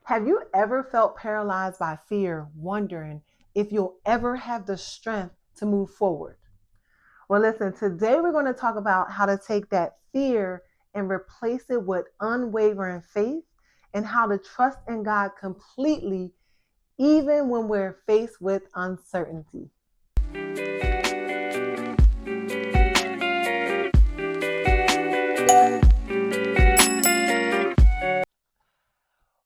Have you ever felt paralyzed by fear, wondering if you'll ever have the strength to move forward? Well, listen, today we're going to talk about how to take that fear and replace it with unwavering faith and how to trust in God completely, even when we're faced with uncertainty.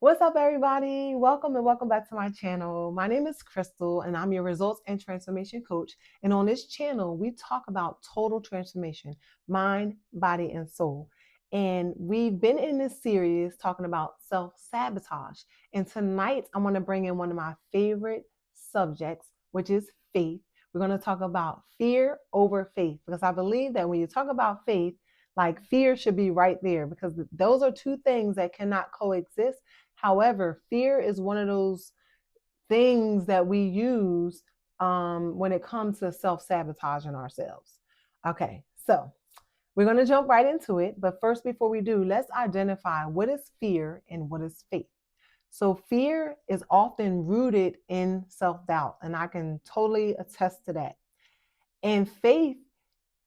What's up, everybody? Welcome and welcome back to my channel. My name is Crystal and I'm your results and transformation coach. And on this channel, we talk about total transformation, mind, body, and soul. And we've been in this series talking about self-sabotage. And tonight, I want to bring in one of my favorite subjects, which is faith. We're going to talk about fear over faith, because I believe that when you talk about faith, like fear should be right there, because those are two things that cannot coexist. However, fear is one of those things that we use when it comes to self-sabotaging ourselves. Okay, so we're going to jump right into it. But first, before we do, let's identify what is fear and what is faith. So fear is often rooted in self-doubt, and I can totally attest to that. And faith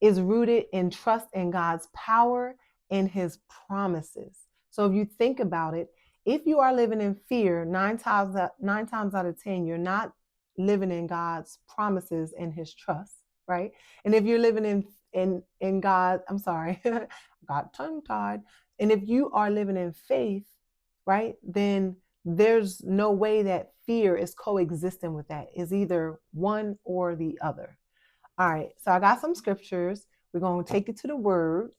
is rooted in trust in God's power and his promises. So if you think about it, if you are living in fear, nine times out of 10, you're not living in God's promises and his trust, right? And if you're living in God, I'm sorry, got tongue-tied. And if you are living in faith, right, then there's no way that fear is coexisting with that. It's either one or the other. All right, so I got some scriptures. We're going to take it to the word.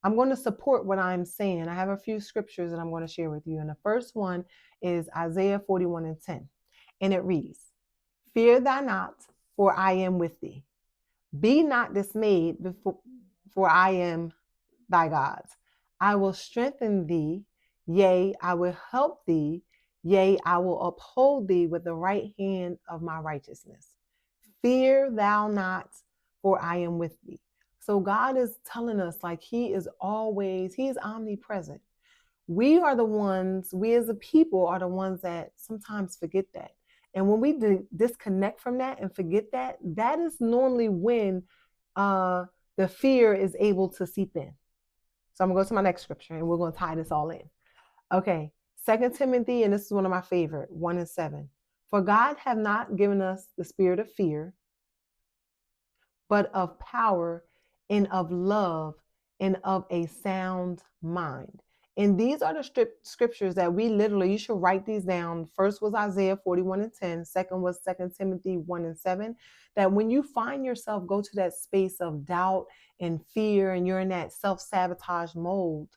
I'm going to support what I'm saying. I have a few scriptures that I'm going to share with you. And the first one is Isaiah 41:10. And it reads, "Fear thou not, for I am with thee. Be not dismayed, for I am thy God. I will strengthen thee. Yea, I will help thee. Yea, I will uphold thee with the right hand of my righteousness. Fear thou not, for I am with thee." So God is telling us, like, he is omnipresent. We as a people are the ones that sometimes forget that. And when we disconnect from that and forget that, that is normally when the fear is able to seep in. So I'm going to go to my next scripture and we're going to tie this all in. Okay, 2 Timothy, and this is one of my favorite, 1:7. "For God hath not given us the spirit of fear, but of power and of love and of a sound mind." And these are the scriptures that you should write these down. First was Isaiah 41:10. Second was 2 Timothy 1:7. That when you find yourself go to that space of doubt and fear, and you're in that self-sabotage mode,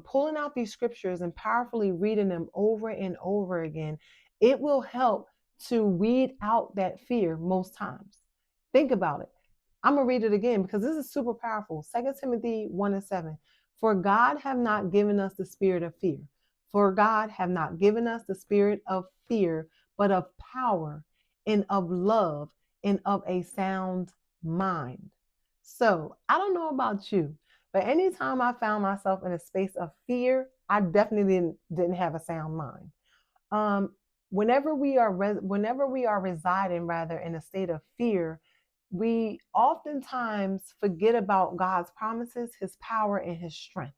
pulling out these scriptures and powerfully reading them over and over again, it will help to weed out that fear most times. Think about it. I'm going to read it again because this is super powerful. 2 Timothy 1:7. "For God have not given us the spirit of fear. For God have not given us the spirit of fear, but of power and of love and of a sound mind." So I don't know about you, but anytime I found myself in a space of fear, I definitely didn't have a sound mind. Whenever we are residing in a state of fear, we oftentimes forget about God's promises, his power, and his strength.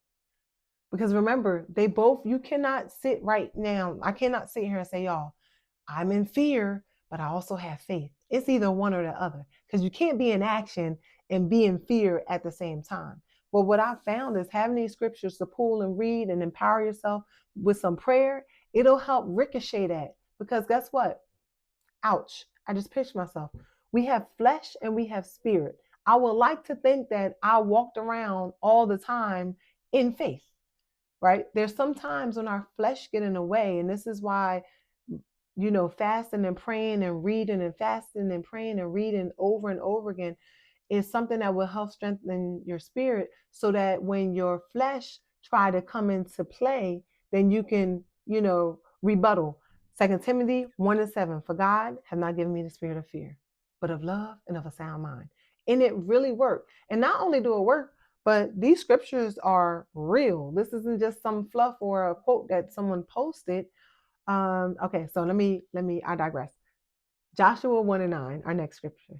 Because remember, you cannot sit right now. I cannot sit here and say, y'all, I'm in fear, but I also have faith. It's either one or the other, because you can't be in action and be in fear at the same time. But what I found is having these scriptures to pull and read and empower yourself with some prayer, it'll help ricochet that. Because guess what? Ouch. I just pitched myself. We have flesh and we have spirit. I would like to think that I walked around all the time in faith, right? There's some times when our flesh get in the way, and this is why, fasting and praying and reading and fasting and praying and reading over and over again is something that will help strengthen your spirit, so that when your flesh try to come into play, then you can, rebuttal. 2 Timothy 1:7. "For God have not given me the spirit of fear, but of love and of a sound mind." And it really worked. And not only do it work, But these scriptures are real. This isn't just some fluff or a quote that someone posted. Okay, so I digress. Joshua 1:9, our next scripture.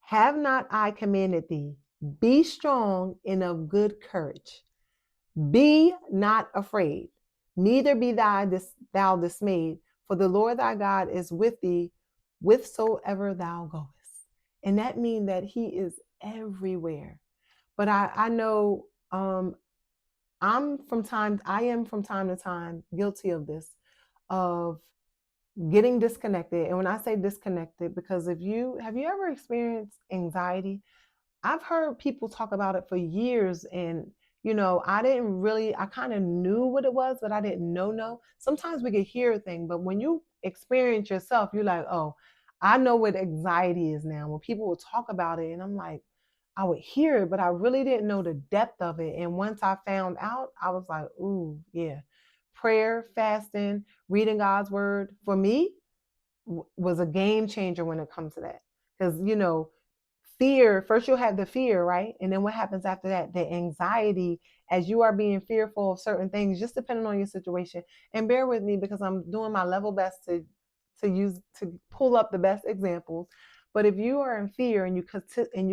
Have not I commanded thee? Be strong and of good courage. Be not afraid, neither be thou dismayed, for the Lord thy God is with thee whithersoever thou goest. And that means that he is everywhere. But I know I am from time to time guilty of this, of getting disconnected. And when I say disconnected, because if you have you ever experienced anxiety? I've heard people talk about it for years, and I kind of knew what it was, but I didn't know. Sometimes we could hear a thing, but when you experience yourself, you're like, oh, I know what anxiety is now. When people will talk about it, and I'm like, I would hear it, but I really didn't know the depth of it. And once I found out, I was like, ooh, yeah. Prayer, fasting, reading God's word for me was a game changer when it comes to that. Because, fear, first you'll have the fear, right? And then what happens after that? The anxiety, as you are being fearful of certain things, just depending on your situation. And bear with me because I'm doing my level best to pull up the best examples. But if you are in fear and you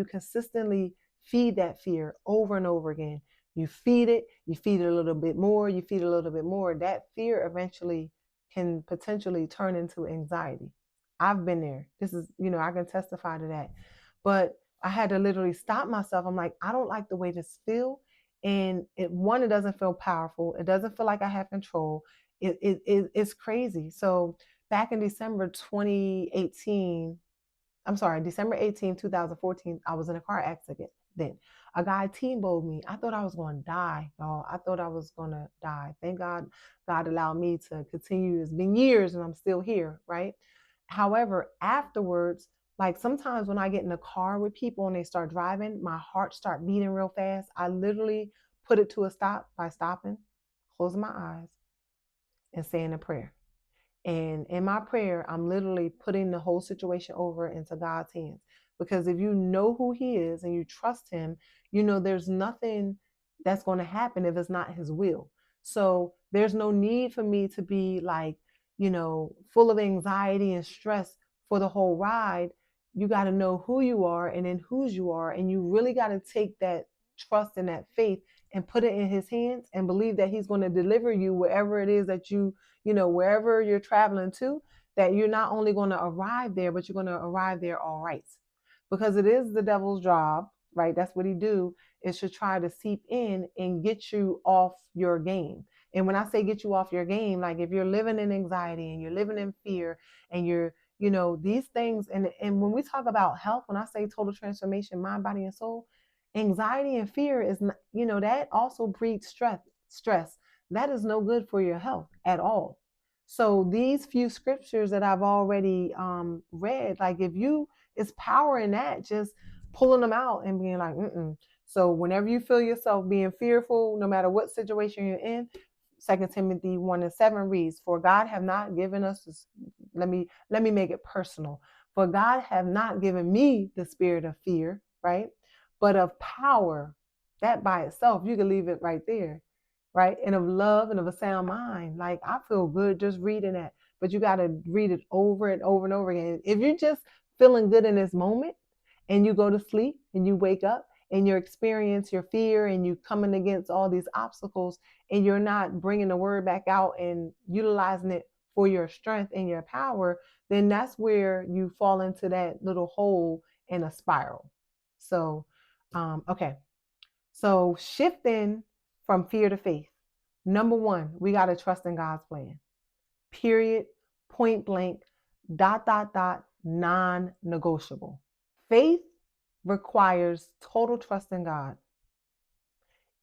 consistently feed that fear over and over again, you feed it a little bit more, you feed it a little bit more, that fear eventually can potentially turn into anxiety. I've been there. This is, I can testify to that. But I had to literally stop myself. I'm like, I don't like the way this feels. And it doesn't feel powerful. It doesn't feel like I have control. It's crazy. So back in December 2018, I'm sorry, December 18, 2014, I was in a car accident. Then a guy T-boned me. I thought I was going to die, y'all. I thought I was going to die. Thank God, God allowed me to continue. It's been years and I'm still here, right? However, afterwards, like sometimes when I get in a car with people and they start driving, my heart start beating real fast. I literally put it to a stop by stopping, closing my eyes, and saying a prayer. And in my prayer, I'm literally putting the whole situation over into God's hands. Because if you know who he is and you trust him, there's nothing that's going to happen if it's not his will. So there's no need for me to be like, full of anxiety and stress for the whole ride. You got to know who you are and then whose you are. And you really got to take that trust and that faith and put it in his hands and believe that he's going to deliver you wherever it is that wherever you're traveling to, that you're not only going to arrive there, but you're going to arrive there all right. Because it is the devil's job, right? That's what he do, is to try to seep in and get you off your game. And when I say get you off your game, like if you're living in anxiety and you're living in fear and you're, these things, and when we talk about health, when I say total transformation, mind, body, and soul, anxiety and fear is not, that also breeds stress. That is no good for your health at all. So these few scriptures that I've already read, like if you, it's power in that, just pulling them out and being like, mm-mm. So whenever you feel yourself being fearful, no matter what situation you're in, 2 Timothy 1:7 reads, "For God have not given us this." Let me make it personal. For God have not given me the spirit of fear, right? But of power. That by itself, you can leave it right there, right? And of love and of a sound mind. Like I feel good just reading that, but you got to read it over and over and over again. If you're just feeling good in this moment and you go to sleep and you wake up and you experience your fear and you coming against all these obstacles and you're not bringing the word back out and utilizing it for your strength and your power, then that's where you fall into that little hole in a spiral. So, okay. So shifting from fear to faith. Number one, we got to trust in God's plan. Period. Point blank. ... Non-negotiable. Faith requires total trust in God,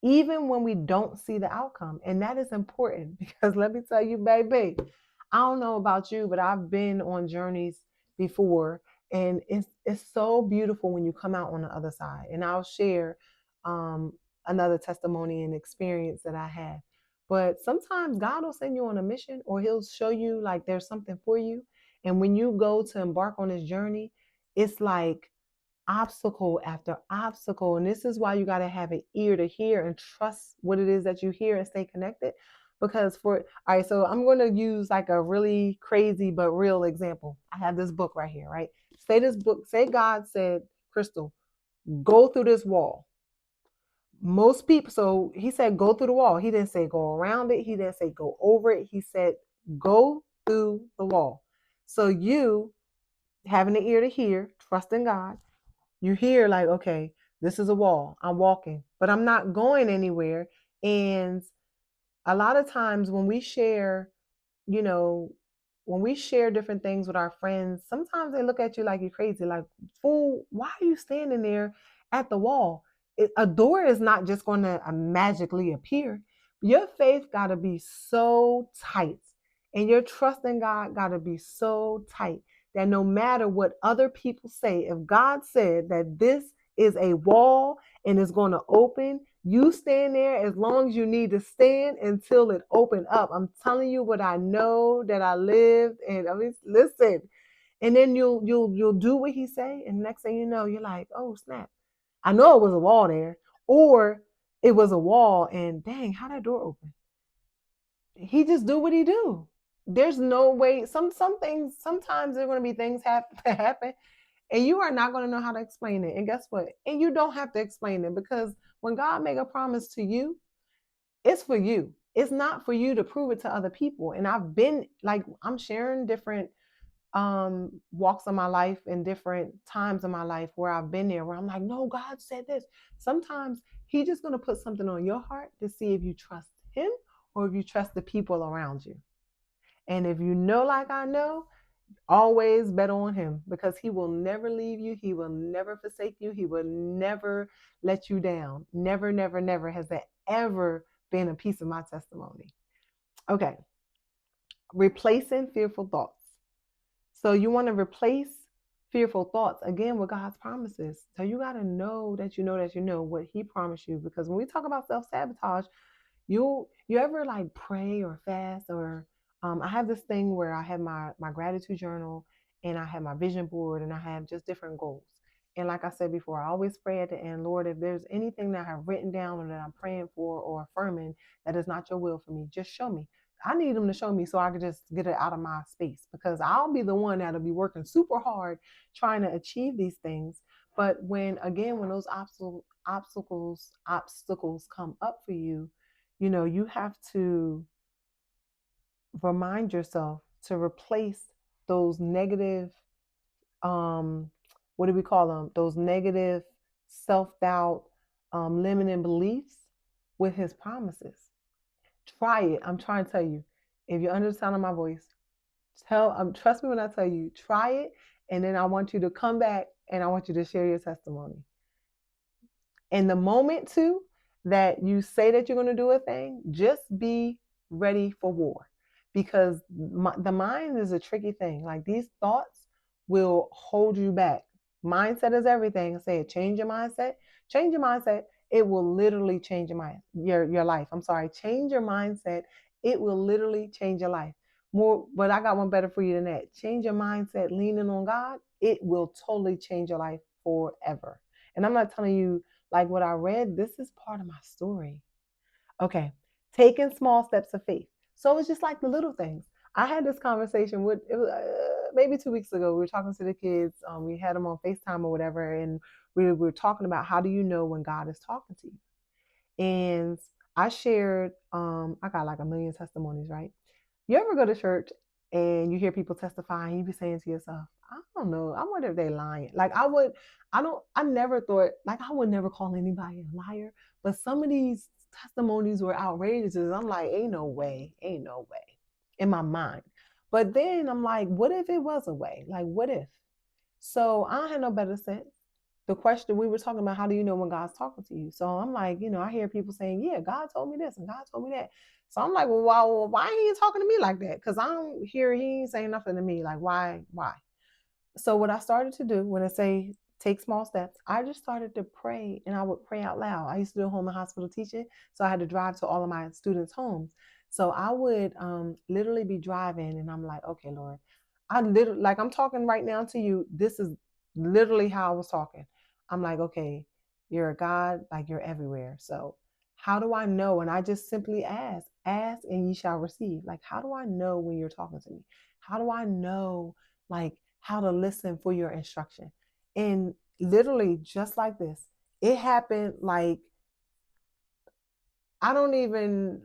even when we don't see the outcome. And that is important because let me tell you, baby, I don't know about you, but I've been on journeys before, and it's so beautiful when you come out on the other side. And I'll share another testimony and experience that I had. But sometimes God will send you on a mission, or he'll show you like there's something for you. And when you go to embark on this journey, it's like obstacle after obstacle. And this is why you got to have an ear to hear and trust what it is that you hear and stay connected. Because all right, so I'm going to use like a really crazy but real example. I have this book right here, right? Say God said, Crystal, go through this wall. Most people, so he said go through the wall. He didn't say go around it. He didn't say go over it. He said go through the wall. So you having an ear to hear, trust in God, you hear like, okay, this is a wall. I'm walking, but I'm not going anywhere. And a lot of times when we share, you know, when we share different things with our friends, sometimes they look at you like you're crazy, like, fool, why are you standing there at the wall? A door is not just going to magically appear. Your faith got to be so tight, and your trust in God got to be so tight that no matter what other people say, if God said that this is a wall and it's going to open, you stand there as long as you need to stand until it opened up. I'm telling you what I know that I lived, and I mean, listen. And then you'll do what he say, and next thing you know, you're like, oh snap! I know it was a wall there, or it was a wall, and dang, how that door open? He just do what he do. There's no way. Some things. Sometimes there's going to be things happen, and you are not going to know how to explain it. And guess what? And you don't have to explain it, because when God make a promise to you, it's for you. It's not for you to prove it to other people. And I've been like, I'm sharing different walks of my life and different times in my life where I've been there, where I'm like, no, God said this. Sometimes he just going to put something on your heart to see if you trust him or if you trust the people around you. And if you know, like I know, always bet on him, because he will never leave you. He will never forsake you. He will never let you down. Never, never, never has that ever been a piece of my testimony. Okay. Replacing fearful thoughts. So you want to replace fearful thoughts again with God's promises. So you got to know that you know that you know what he promised you. Because when we talk about self-sabotage, you ever like pray or fast, or I have this thing where I have my gratitude journal, and I have my vision board, and I have just different goals. And like I said before, I always pray at the end, Lord, if there's anything that I have written down or that I'm praying for or affirming that is not your will for me, just show me. I need them to show me so I can just get it out of my space, because I'll be the one that'll be working super hard trying to achieve these things. But when those obstacles come up for you, you have to remind yourself to replace those negative, what do we call them? Those negative self-doubt, limiting beliefs with his promises. Try it. I'm trying to tell you. If you're under the sound of my voice, trust me when I tell you, try it. And then I want you to come back and I want you to share your testimony. In the moment too that you say that you're going to do a thing, just be ready for war, because the mind is a tricky thing. Like, these thoughts will hold you back. Mindset is everything. I say it, change your mindset. Change your mindset. It will literally change your life. I'm sorry. Change your mindset. It will literally change your life. More, but I got one better for you than that. Change your mindset, leaning on God. It will totally change your life forever. And I'm not telling you like what I read. This is part of my story. Okay. Taking small steps of faith. So it's just like the little things. I had this conversation with, it was, maybe 2 weeks ago. We were talking to the kids. We had them on FaceTime or whatever. And we were talking about, how do you know when God is talking to you? And I shared, I got like a million testimonies, right? You ever go to church and you hear people testify and you be saying to yourself, I don't know, I wonder if they lying. Like, I never thought, like, I would never call anybody a liar, but some of these testimonies were outrageous. I'm like, ain't no way in my mind. But then I'm like, what if it was a way? Like, what if? So I had no better sense. The question we were talking about, how do you know when God's talking to you? So I'm like, I hear people saying, yeah, God told me this and God told me that. So I'm like, well, why ain't he talking to me like that? Because I don't hear, he ain't saying nothing to me. Like, why? So what I started to do when I say take small steps, I just started to pray, and I would pray out loud. I used to do home and hospital teaching, so I had to drive to all of my students' homes. So I would literally be driving, and I'm like, okay, Lord, I'm talking right now to you. This is literally how I was talking. I'm like, okay, you're a God, like you're everywhere. So how do I know? And I just simply ask and ye shall receive. Like, how do I know when you're talking to me? How do I know like how to listen for your instruction? And literally just like this, it happened like, I don't even,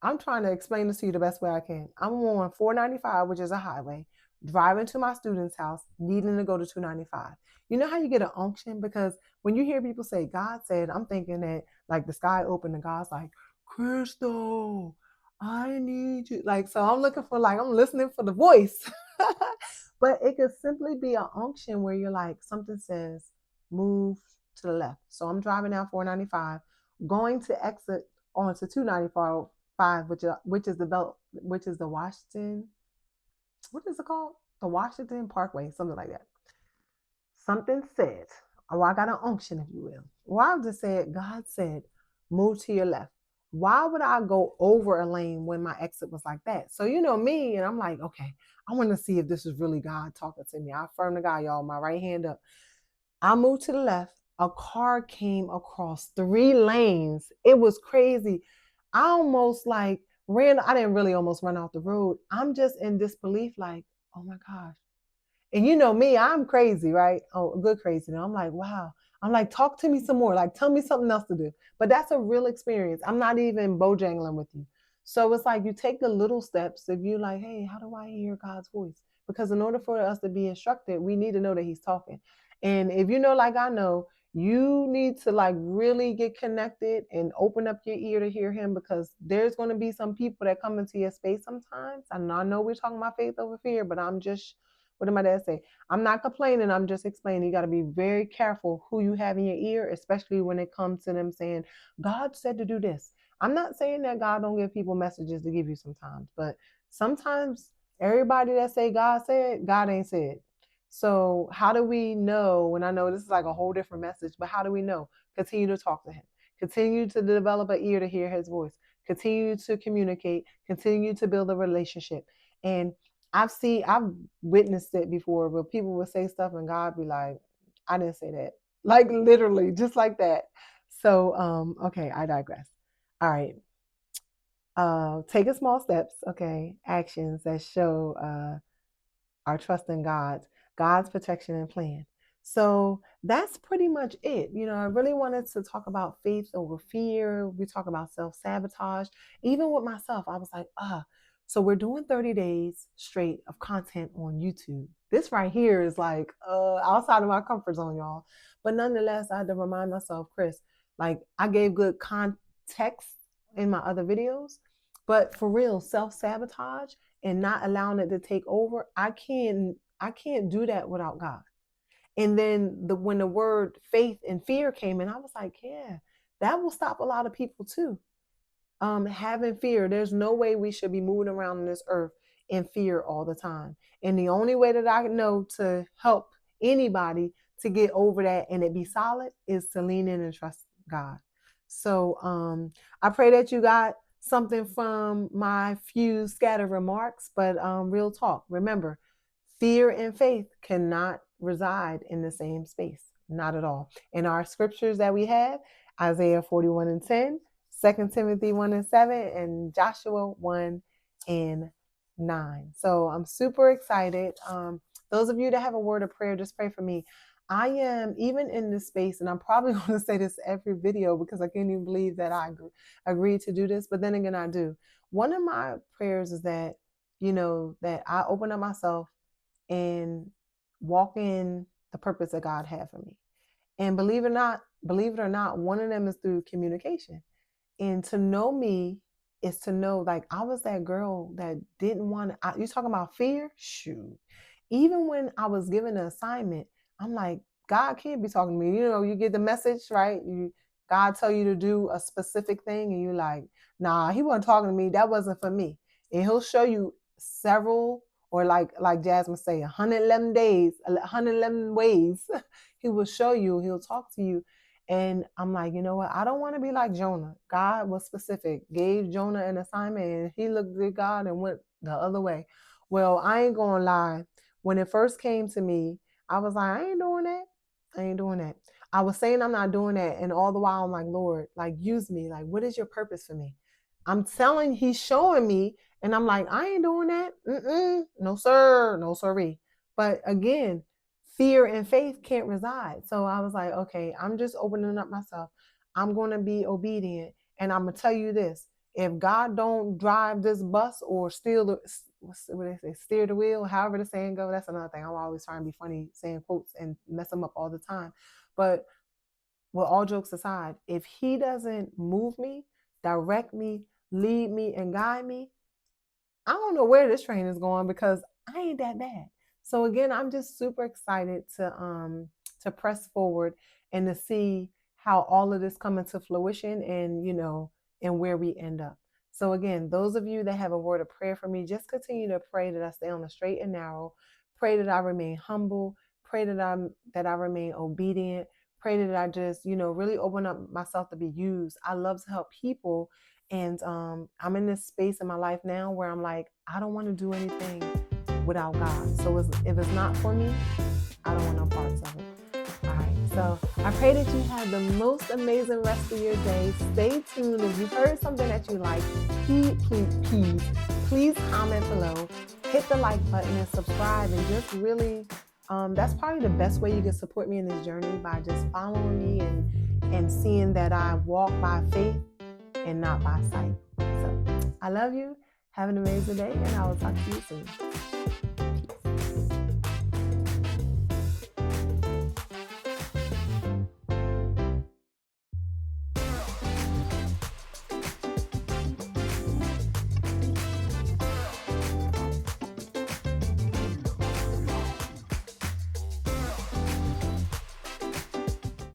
I'm trying to explain this to you the best way I can. I'm on 495, which is a highway, driving to my student's house, needing to go to 295. You know how you get an unction? Because when you hear people say, God said, I'm thinking that like the sky opened and God's like, Crystal, I need you. Like, so I'm looking for, like, I'm listening for the voice. But it could simply be an unction where you're like, something says, move to the left. So I'm driving down 495, going to exit onto 295, which is the belt, which is the Washington, what is it called? The Washington Parkway, something like that. Something said, or I got an unction, if you will. Well, I just said, God said, move to your left. Why would I go over a lane when my exit was like that? So you know me, and I'm like, okay, I want to see if this is really God talking to me. I affirm to God, y'all, my right hand up. I moved to the left. A car came across 3 lanes. It was crazy. I almost like ran. I didn't really almost run off the road. I'm just in disbelief, like, oh my gosh. And you know me, I'm crazy, right? Oh, good crazy. Now I'm like, wow. I'm like, talk to me some more. Like, tell me something else to do. But that's a real experience. I'm not even bojangling with you. So it's like you take the little steps. If you're like, hey, how do I hear God's voice? Because in order for us to be instructed, we need to know that He's talking. And if you know, like I know, you need to like really get connected and open up your ear to hear Him, because there's going to be some people that come into your space sometimes. And I know we're talking about faith over fear, but I'm just, what did my dad say? I'm not complaining. I'm just explaining. You got to be very careful who you have in your ear, especially when it comes to them saying, God said to do this. I'm not saying that God don't give people messages to give you sometimes, but sometimes everybody that say God said, God ain't said. So how do we know? And I know this is like a whole different message, but how do we know? Continue to talk to Him. Continue to develop an ear to hear His voice. Continue to communicate. Continue to build a relationship. And I've witnessed it before where people would say stuff and God be like, I didn't say that. Like literally, just like that. So, okay, I digress. All right. Take a small steps, okay, actions that show our trust in God's protection and plan. So that's pretty much it. You know, I really wanted to talk about faith over fear. We talk about self-sabotage. Even with myself, I was like, so we're doing 30 days straight of content on YouTube. This right here is like outside of my comfort zone, y'all. But nonetheless, I had to remind myself, Chris, like I gave good context in my other videos, but for real, self-sabotage and not allowing it to take over, I can't do that without God. And then when the word faith and fear came in, I was like, yeah, that will stop a lot of people too. Having fear, there's no way we should be moving around on this earth in fear all the time. And the only way that I know to help anybody to get over that and it be solid is to lean in and trust God. So I pray that you got something from my few scattered remarks, but real talk. Remember, fear and faith cannot reside in the same space. Not at all. In our scriptures that we have, Isaiah 41:10, 2 Timothy 1:7, and Joshua 1:9. So I'm super excited. Those of you that have a word of prayer, just pray for me. I am even in this space, and I'm probably going to say this every video because I can't even believe that I agreed to do this, but then again, I do. One of my prayers is that, that I open up myself and walk in the purpose that God had for me. And believe it or not, one of them is through communication. And to know me is to know, like, I was that girl that didn't want to, you talking about fear? Shoot. Even when I was given an assignment, I'm like, God can't be talking to me. You know, you get the message, right? God tell you to do a specific thing and you're like, nah, He wasn't talking to me. That wasn't for me. And He'll show you several, or like Jasmine say, 111 days, 111 ways. He will show you, He'll talk to you. And I'm like, you know what? I don't want to be like Jonah. God was specific, gave Jonah an assignment, and he looked at God and went the other way. Well, I ain't going to lie. When it first came to me, I was like, I ain't doing that. I ain't doing that. I was saying I'm not doing that. And all the while I'm like, Lord, like use me. Like, what is your purpose for me? I'm telling, he's showing me. And I'm like, I ain't doing that. No, sir. No, sirree. But again, fear and faith can't reside. So I was like, okay, I'm just opening up myself. I'm going to be obedient. And I'm going to tell you this. If God don't drive this bus or steer the wheel, however the saying go, that's another thing. I'm always trying to be funny saying quotes and mess them up all the time. But with all jokes aside, if he doesn't move me, direct me, lead me, and guide me, I don't know where this train is going because I ain't that bad. So again, I'm just super excited to press forward and to see how all of this come into fruition and and where we end up. So again, those of you that have a word of prayer for me, just continue to pray that I stay on the straight and narrow. Pray that I remain humble. Pray that I remain obedient. Pray that I just really open up myself to be used. I love to help people. And I'm in this space in my life now where I'm like, I don't want to do anything without God. So if it's not for me, I don't want no parts of it. All right. So I pray that you have the most amazing rest of your day. Stay tuned. If you heard something that you like, please comment below. Hit the like button and subscribe. And just really, that's probably the best way you can support me in this journey, by just following me and seeing that I walk by faith and not by sight. So I love you. Have an amazing day, and I will talk to you soon.